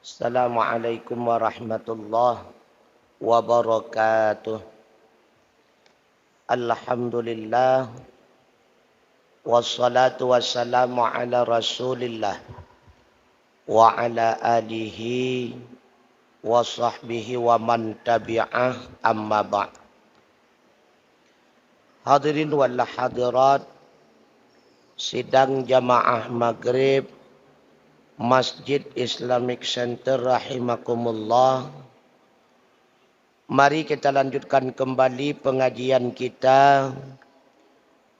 Assalamualaikum warahmatullahi wabarakatuh. Alhamdulillah wassalatu wassalamu ala Rasulillah wa ala alihi wa sahbihi wa man tabi'ah amma ba'd. Hadirin wal hadirat sidang jamaah maghrib Masjid Islamic Center rahimakumullah. Mari kita lanjutkan kembali pengajian kita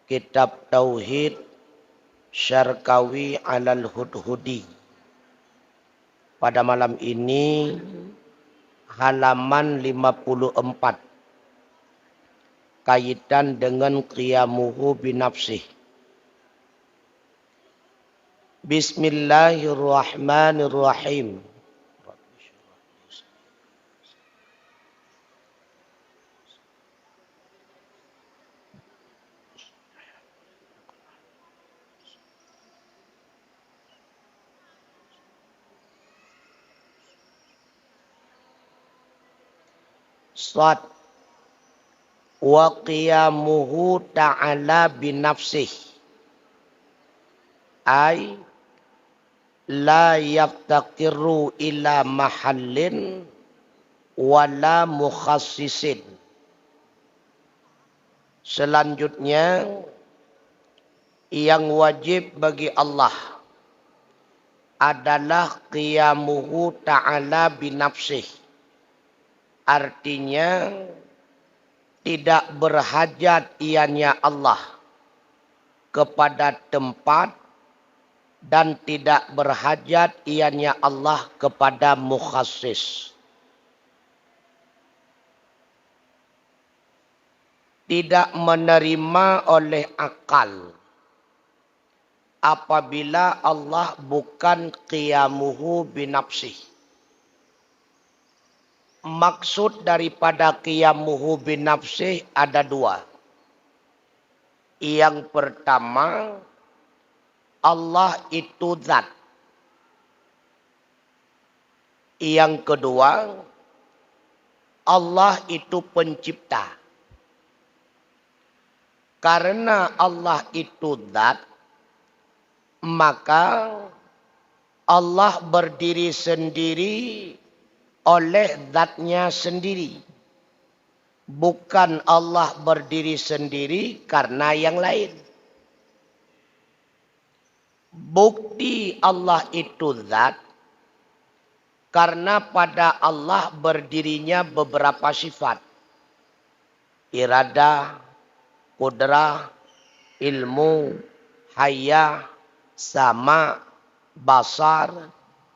Kitab Tauhid Syarkawi Alal Hudhudi. Pada malam ini halaman 54 kaitan dengan qiyamuhu binafsih. Bismillahirrahmanirrahim. Shad wa qiyamuhu ta'ala binafsih ay la yaftaqiru ila mahallin wala mukhassisin. Selanjutnya yang wajib bagi Allah adalah qiyamuhu ta'ala binafsih. Artinya tidak berhajat ianya Allah kepada tempat dan tidak berhajat ianya Allah kepada mukhassis. Tidak menerima oleh akal apabila Allah bukan qiyamuhu binafsih. Maksud daripada qiyamuhu binafsih ada dua. Yang pertama, Allah itu zat. Yang kedua, Allah itu pencipta. Karena Allah itu zat, maka Allah berdiri sendiri oleh zatnya sendiri. Bukan Allah berdiri sendiri karena yang lain. Bukti Allah itu zat karena pada Allah berdirinya beberapa sifat. Iradah, kudrah, ilmu, hayah, sama, basar,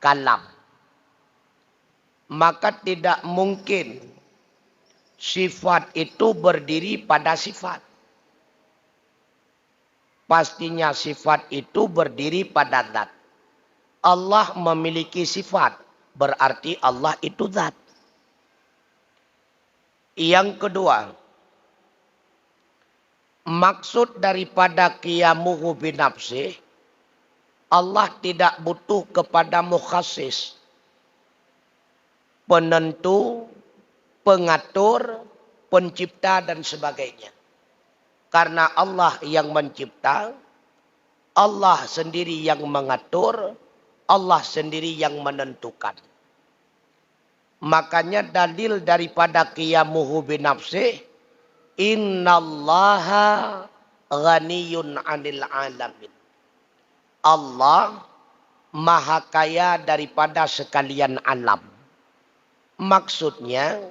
kalam. Maka tidak mungkin sifat itu berdiri pada sifat. Pastinya sifat itu berdiri pada zat. Allah memiliki sifat, berarti Allah itu zat. Yang kedua, maksud daripada qiyamuhu binafsih, Allah tidak butuh kepada mukhassis, penentu, pengatur, pencipta dan sebagainya. Karena Allah yang mencipta, Allah sendiri yang mengatur, Allah sendiri yang menentukan. Makanya dalil daripada qiyamuhu binafsih, innallaha ghaniyun 'anil 'alamin. Allah maha kaya daripada sekalian alam. Maksudnya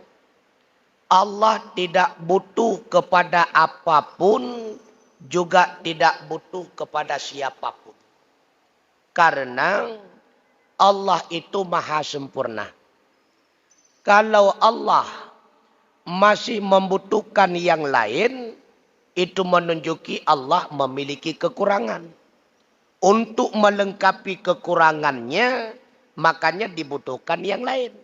Allah tidak butuh kepada apapun, juga tidak butuh kepada siapapun. Karena Allah itu maha sempurna. Kalau Allah masih membutuhkan yang lain, itu menunjuki Allah memiliki kekurangan. Untuk melengkapi kekurangannya, makanya dibutuhkan yang lain.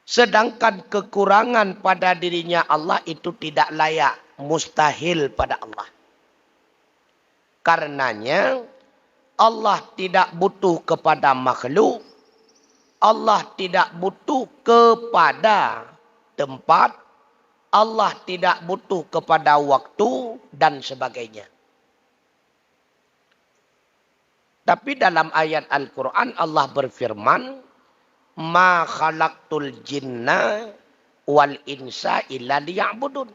Sedangkan kekurangan pada dirinya Allah itu tidak layak, mustahil pada Allah. Karenanya Allah tidak butuh kepada makhluk. Allah tidak butuh kepada tempat. Allah tidak butuh kepada waktu dan sebagainya. Tapi dalam ayat Al-Quran Allah berfirman, Ma khalaqtul jinna wal insa illa liya'budun.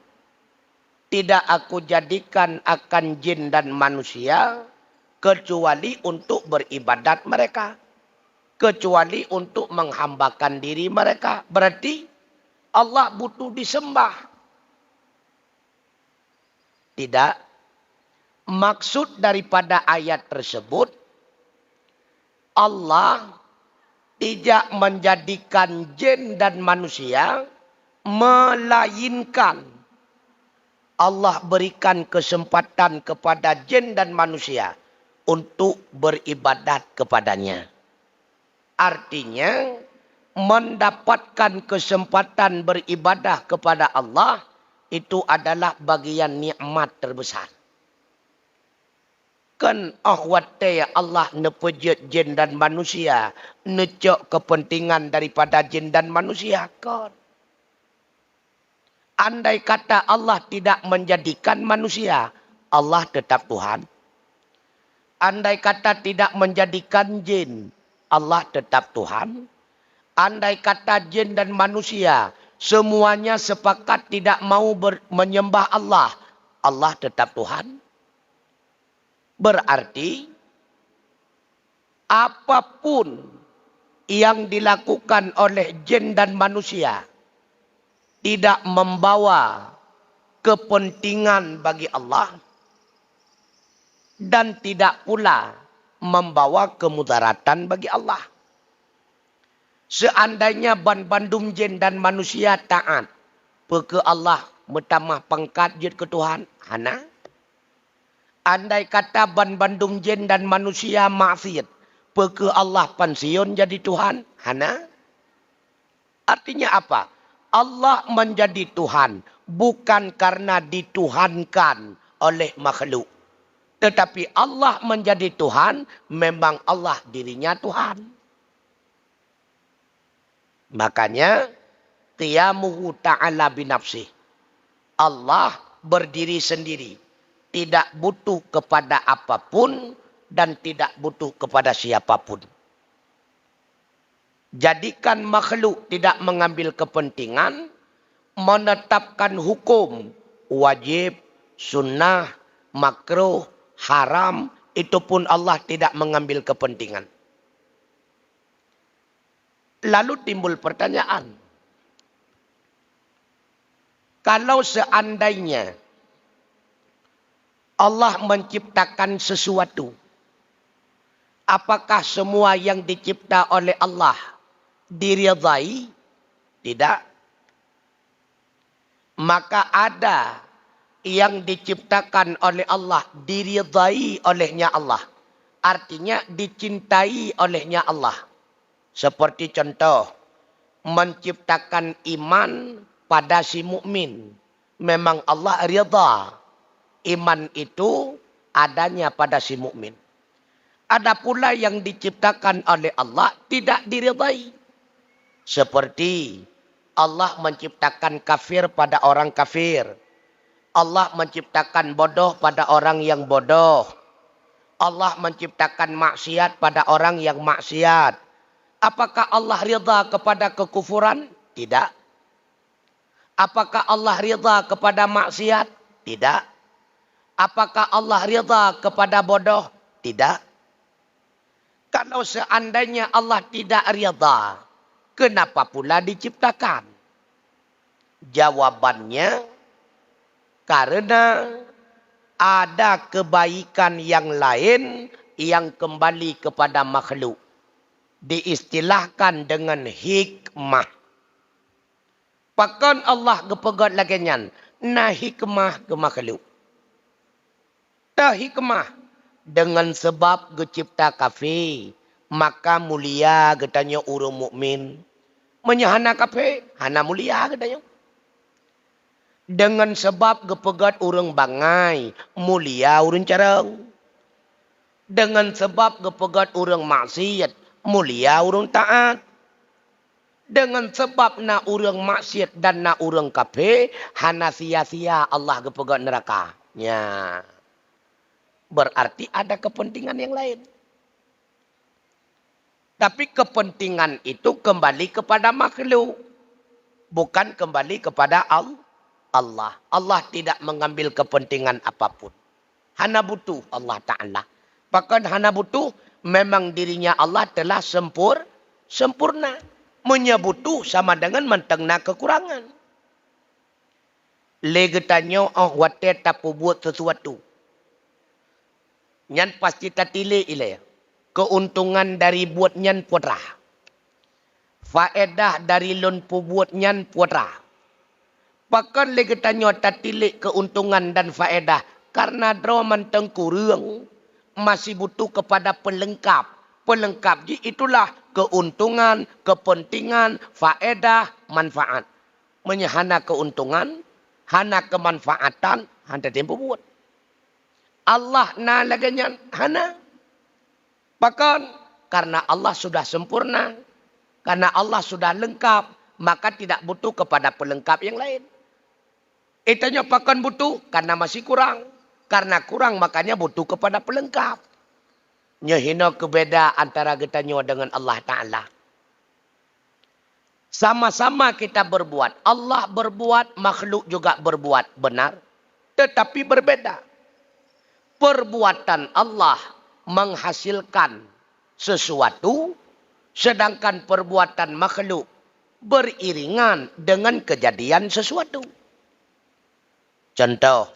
Tidak aku jadikan akan jin dan manusia kecuali untuk beribadat mereka. Kecuali untuk menghambakan diri mereka. Berarti Allah butuh disembah. Tidak. Maksud daripada ayat tersebut, Allah tidak menjadikan jin dan manusia, melainkan Allah berikan kesempatan kepada jin dan manusia untuk beribadat kepadanya. Artinya, mendapatkan kesempatan beribadah kepada Allah, itu adalah bagian nikmat terbesar. Kan ahwate Allah nepejut jin dan manusia, necok kepentingan daripada jin dan manusia kan. Andai kata Allah tidak menjadikan manusia, Allah tetap Tuhan. Andai kata tidak menjadikan jin, Allah tetap Tuhan. Andai kata jin dan manusia, semuanya sepakat tidak mau menyembah Allah, Allah tetap Tuhan. Berarti apapun yang dilakukan oleh jin dan manusia tidak membawa kepentingan bagi Allah dan tidak pula membawa kemudaratan bagi Allah. Seandainya bandum jin dan manusia taat, ke Allah bertambah pangkat jin ke Tuhan, hana. Andai kata bandum jin dan manusia maksiat, ke Allah pensiun jadi Tuhan, hana. Artinya apa? Allah menjadi Tuhan bukan karena dituhankan oleh makhluk. Tetapi Allah menjadi Tuhan, memang Allah dirinya Tuhan. Makanya, qiyamuhu ta'ala binafsih. Allah berdiri sendiri. Tidak butuh kepada apapun dan tidak butuh kepada siapapun. Jadikan makhluk tidak mengambil kepentingan, menetapkan hukum, wajib, sunnah, makruh, haram, itu pun Allah tidak mengambil kepentingan. Lalu timbul pertanyaan. Kalau seandainya Allah menciptakan sesuatu, apakah semua yang dicipta oleh Allah diridhai? Tidak. Maka ada yang diciptakan oleh Allah diridhai olehnya Allah. Artinya dicintai olehnya Allah. Seperti contoh, menciptakan iman pada si mukmin. Memang Allah ridha. Iman itu adanya pada si mukmin. Ada pula yang diciptakan oleh Allah tidak diridhai. Seperti Allah menciptakan kafir pada orang kafir. Allah menciptakan bodoh pada orang yang bodoh. Allah menciptakan maksiat pada orang yang maksiat. Apakah Allah ridha kepada kekufuran? Tidak. Apakah Allah ridha kepada maksiat? Tidak. Apakah Allah ridha kepada bodoh? Tidak. Kalau seandainya Allah tidak ridha, kenapa pula diciptakan? Jawabannya, karena ada kebaikan yang lain yang kembali kepada makhluk. Diistilahkan dengan hikmah. Pakan Allah kepegat lagi nyan. Nah hikmah ke makhluk. Dah hikmah. Dengan sebab gecipta kafe. Maka mulia katanya urung mukmin. Menyahana kafe. Hana mulia katanya. Dengan sebab kepegat urung bangai. Mulia urung carang. Dengan sebab kepegat orang maksiat, mulia orang taat. Dengan sebab na orang maksiat dan na orang kafir, hana sia-sia Allah kepegat neraka. Ya. Berarti ada kepentingan yang lain. Tapi kepentingan itu kembali kepada makhluk. Bukan kembali kepada Allah. Allah tidak mengambil kepentingan apapun. Hana butuh Allah Ta'ala. Bahkan hana butuh, memang dirinya Allah telah sempurna. Menyebutuh sama dengan mentengna kekurangan. Legetanyo wate tapu buat sesuatu. Nyan pasti tatile ile. Keuntungan dari buat nyan putra. Faedah dari lon pu buat nyan putra. Bahkan legetanyo tatile keuntungan dan faedah. Karena draw menteng kurang. Masih butuh kepada pelengkap. Pelengkap itulah keuntungan, kepentingan, faedah, manfaat. Menyahana keuntungan, hana kemanfaatan, hana tempo buat. Allah na laganya hana. Bahkan karena Allah sudah sempurna, karena Allah sudah lengkap, maka tidak butuh kepada pelengkap yang lain. Itanya bahkan butuh karena masih kurang. Karena kurang makanya butuh kepada pelengkap. Nyehina kebeda antara kita dengan Allah Ta'ala. Sama-sama kita berbuat. Allah berbuat, makhluk juga berbuat. Benar. Tetapi berbeda. Perbuatan Allah menghasilkan sesuatu. Sedangkan perbuatan makhluk beriringan dengan kejadian sesuatu. Contoh.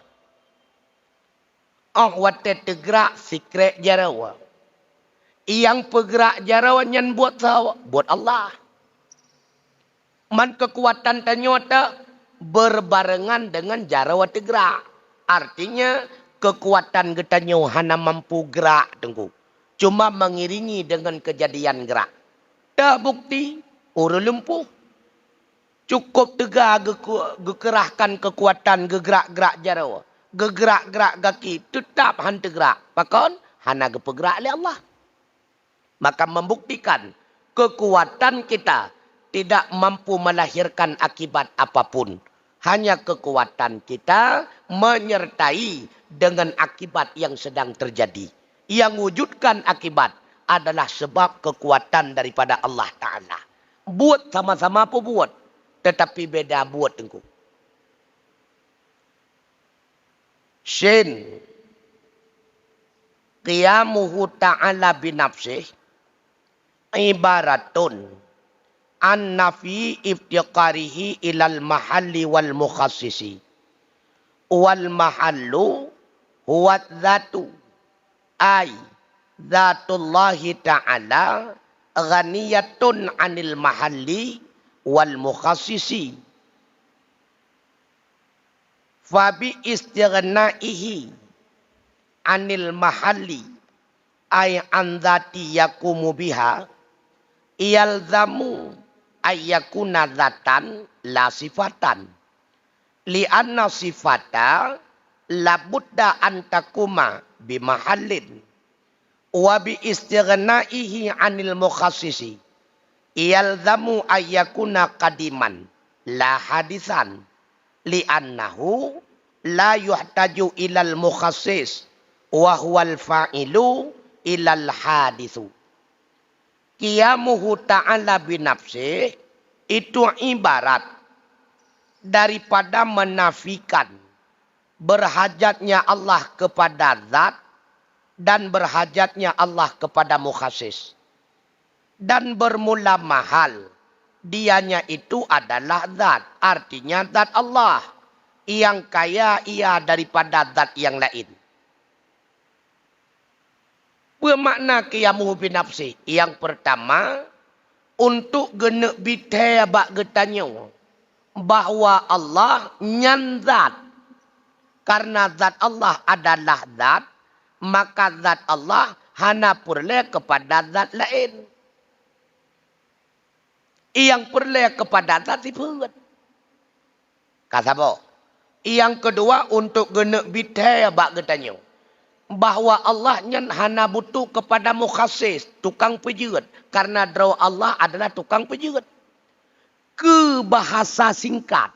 Wate tegrak sikret jarawa. Yang pegerak jarawa nyan buat sahawa. Buat Allah. Man kekuatan tanyota berbarengan dengan jarawa tegrak. Artinya kekuatan getanyo hana mampu gerak tengku. Cuma mengiringi dengan kejadian gerak. Dah bukti orang lumpuh. Cukup tegak gekerahkan kekuatan gegerak-gerak jarawa. Gegerak-gerak kaki tetap hanta gerak. Bahkan hana gepegerak oleh Allah. Maka membuktikan kekuatan kita tidak mampu melahirkan akibat apapun. Hanya kekuatan kita menyertai dengan akibat yang sedang terjadi. Yang wujudkan akibat adalah sebab kekuatan daripada Allah Ta'ala. Buat sama-sama apa buat. Tetapi beda buat tengku. Shin. Qiyamuhu ta'ala binafsih. Ibaratun. An nafi iftiqarihi ilal mahalli wal mukhassisi. Wal mahallu huwa dhatu. Ay. Dhatullahi ta'ala. Ghaniyatun anil mahalli wal mukhassisi. Fabi istighnaihi anil mahalli ay an dhati yakumu biha iyalzamu ayyakuna dhatan la sifatan li anna sifata la budda an takuma bimahallin wa bi istighnaihi anil mukhassisi iyalzamu ayyakuna qadiman la hadisan li'annahu la yuhtaju ilal mukhassis wa huwal fa'ilu ilal hadithu. Qiyamuhu ta'ala binafsih itu ibarat daripada menafikan berhajatnya Allah kepada zat dan berhajatnya Allah kepada mukhassis. Dan bermula mahal. Dianya itu adalah zat. Artinya zat Allah. Yang kaya ia daripada zat yang lain. Bermakna qiyamuhu binafsi. Yang pertama. Untuk genek bitaya bak getanyo. Bahawa Allah nyan zat. Karena zat Allah adalah zat. Maka zat Allah hana perlu kepada zat lain. Yang perlu kepada zat sifat. Kasabo. Yang kedua untuk genek bitaya bak getanyo. bahwa Allah nyen hana butuh kepada mukhasis, tukang pejeut. Karena draw Allah adalah tukang pejeut. Ke bahasa singkat.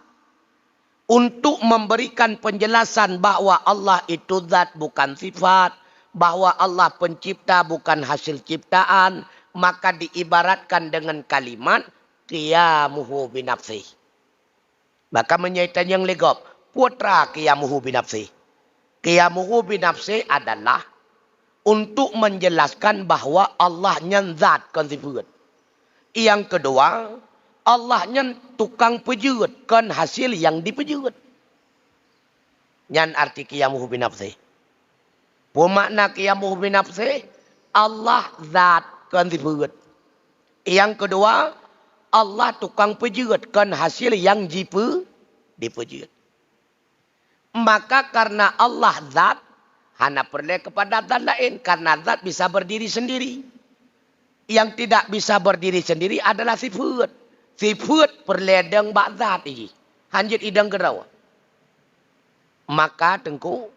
Untuk memberikan penjelasan bahwa Allah itu zat bukan sifat. Bahwa Allah pencipta bukan hasil ciptaan. Maka diibaratkan dengan kalimat qiyamuhu binafsih. Maka menyaitan yang legop. Putra qiyamuhu binafsih. Qiyamuhu binafsih adalah untuk menjelaskan bahwa Allah nyen zat kan sifat. Yang kedua, Allah nyen tukang pejeut kan hasil yang dipejeut. Nyan arti qiyamuhu binafsih. Pemakna qiyamuhu binafsih, Allah zat kan sifat. Yang kedua, Allah tukang pejeut kan hasil yang dipejeut. Maka karena Allah zat, hana perlu kepada zat lain. Karena zat bisa berdiri sendiri. Yang tidak bisa berdiri sendiri adalah sifat. Sifat perledeng bak zat ini. Hanjit idang gerau. Maka tengku,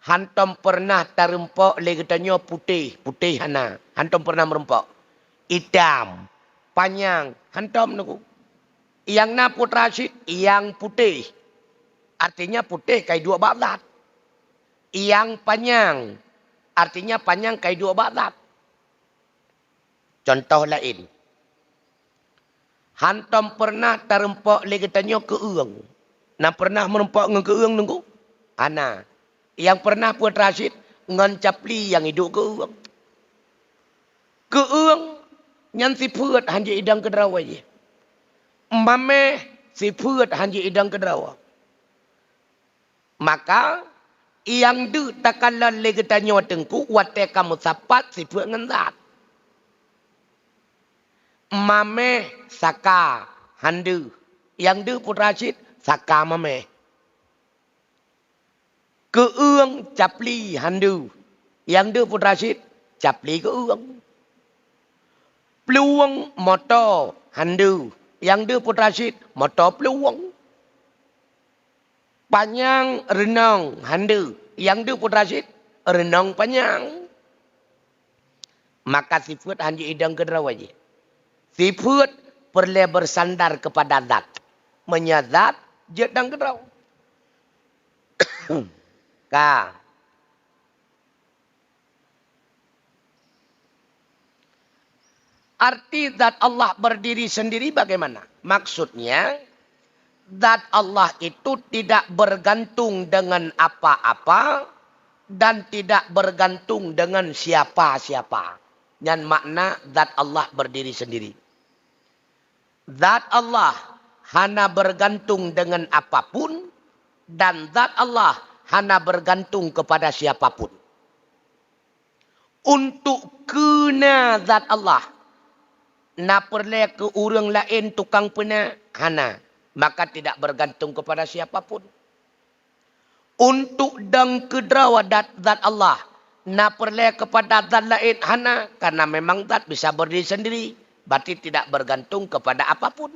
hantom pernah terempok legetanya putih. Putih hana. Hantom pernah merempok. Hitam. Panjang. Hantom tengku. Yang na putra syid, yang putih. Artinya putih kai dua baklat. Yang panjang. Artinya panjang kai dua baklat. Contoh lain. Hantom pernah terempok legetanya ke uang. Nah pernah merempok dengan ke uang nunggu? Ana. Yang pernah buat Rashid ngan capli yang hidup ke uang. Ke uang. Yang sifat hanya idang kederawa je. Mame sifat hanya idang kederawa. Maka yang du takalan legetanya tengku wate kamu sapat sifat ngendat. Mame saka handu. Yang du pun Rashid saka mame. Keung capli handu. Yang du pun Rashid capli keung. Peluang motor handu. Yang du pun Rashid motor peluang. Panjang renang handu. Yang du pun Rashid renang panjang. Maka sifat hanya idang kederawa je. Sifat perlu bersandar kepada zat. Menyazat je dan kederawa. Ka. Arti zat Allah berdiri sendiri bagaimana? Maksudnya, zat Allah itu tidak bergantung dengan apa-apa dan tidak bergantung dengan siapa-siapa. Yang makna zat Allah berdiri sendiri. Zat Allah hana bergantung dengan apapun dan zat Allah hana bergantung kepada siapapun. Untuk kena zat Allah, na perlu ke orang lain tukang pena hana. Maka tidak bergantung kepada siapapun. Untuk dan kederawa zat Allah. Na perlu kepada zat lain hana. Karena memang zat bisa berdiri sendiri. Berarti tidak bergantung kepada apapun.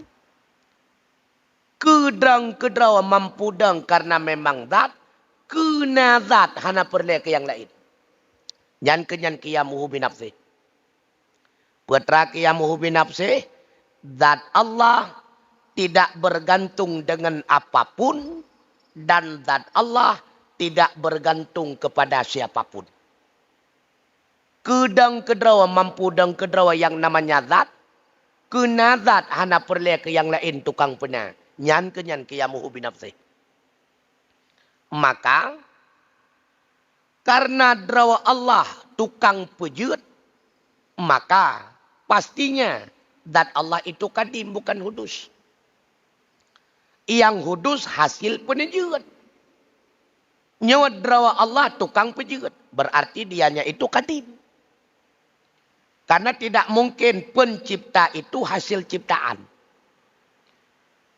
Kedang kederawa mampu dang karena memang zat. Kena zat hana perlu ke yang lain. Yan kenyan qiyamuhu binafsih. Putra qiyamuhu binafsih. Zat Allah tidak bergantung dengan apapun dan zat Allah tidak bergantung kepada siapapun. Kedang kederawa mampu dan kederawa yang namanya zat, kena zat hana perlu ke yang lain tukang pena. Nyan kenyan qiyamuhu binafsih. Maka karena derawa Allah tukang pejeut, maka pastinya zat Allah itu kadim bukan hudus. Yang hudus hasil penejeut. Nyawa derawa Allah tukang pejeut. Berarti dianya itu kadim. Karena tidak mungkin pencipta itu hasil ciptaan.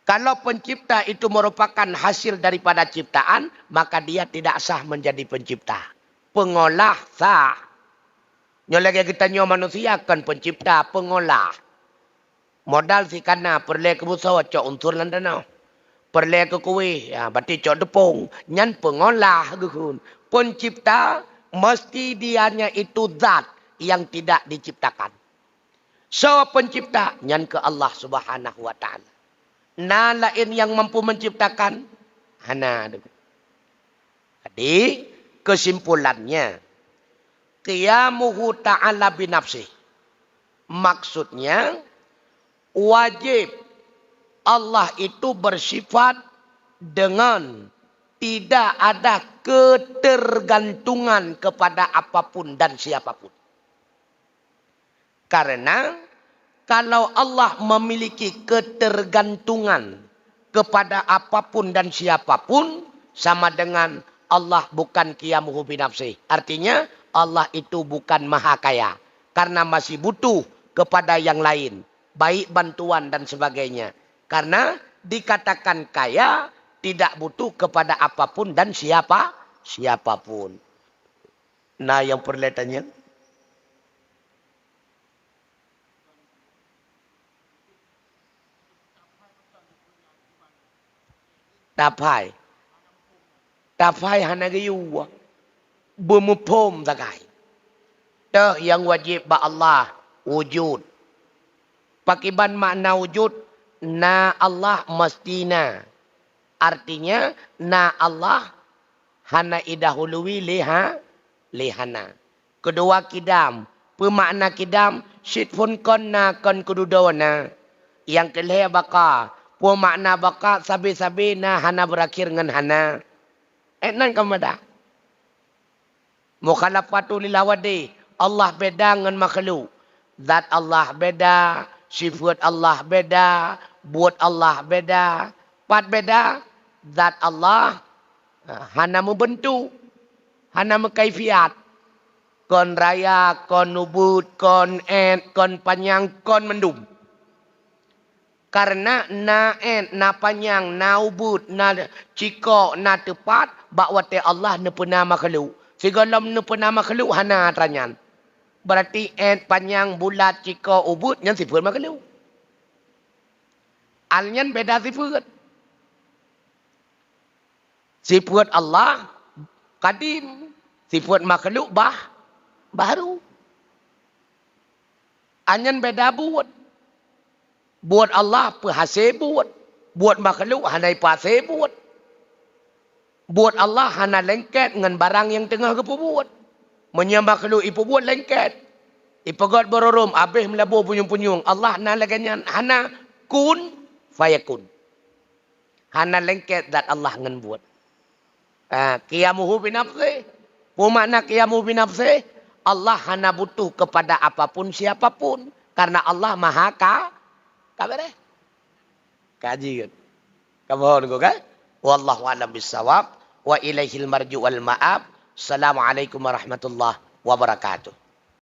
Kalau pencipta itu merupakan hasil daripada ciptaan, maka dia tidak sah menjadi pencipta. Pengolah sah. Nyolega kita nyawa manusia kan pencipta, pengolah. Modal si kana perlu kebusawa cok unsur landana. perle ke kuih. Ya, berarti cok tepung. Nyan pengolah ke kun. Pencipta mesti dianya itu zat yang tidak diciptakan. So pencipta nyan ke Allah Subhanahu wa taala. Nah lain yang mampu menciptakan hana. Jadi kesimpulannya qiyamuhu ta'ala binafsih. Maksudnya wajib Allah itu bersifat dengan tidak ada ketergantungan kepada apapun dan siapapun. Karena kalau Allah memiliki ketergantungan kepada apapun dan siapapun, sama dengan Allah bukan qiyamuhu binafsih. Artinya Allah itu bukan maha kaya. Karena masih butuh kepada yang lain. Baik bantuan dan sebagainya. Karena dikatakan kaya tidak butuh kepada apapun dan siapapun. Nah yang perlihatannya. Tapai. Tapai hana gayuwa. Bumupom sakai. Dah yang wajib ba Allah wujud. Pakiban makna wujud. Na Allah mestina. Artinya na Allah hana idahului lihana. Kedua kidam. Pemakna kidam. Syitfun konna kon kududona. Yang kelih baka. Pemakna baka sabi-sabi na hana berakhir dengan hana. Nan kamada. Mukhalafatu lilawadi. Allah beda dengan makhluk. Zat Allah beda. Sifat Allah beda. Buat Allah beda. Pat beda. Zat Allah hana membentuk. Hana mekaifiat. Kon raya, kon nubut, kon en, kon panjang, kon mendum. Karena na en, na panjang, na ubud, na ciko, na tepat, bakwate Allah ne pernah makhluk. Segala ne pernah makhluk hana tranyan. Berarti en panjang, bulat, ciko, ubud, nyan sifat makhluk. Alnyan beda sifat. Sifat Allah kadim, sifat makhluk baru. Alnyan beda buat. Buat Allah pahase buat. Buat makhluk hanai pahase buat. Buat Allah hana lengket dengan barang yang tengah ke buat. Menyembah makhluk ipu buat lengket. Ipagat bororom abih melabur punyung-punyung. Allah na laganyan hana kun fayakun. Hana lengket dat Allah ngan buat. Qiyamuhu binafsih. Pumakna qiyamuhu binafsih. Allah hana butuh kepada apapun siapapun. Karena Allah maha kabare. Kaji kan. Kamu ko kan? Wallahu a'lam bissawab wa ilaihil marju wal ma'ab. Assalamualaikum warahmatullahi wabarakatuh.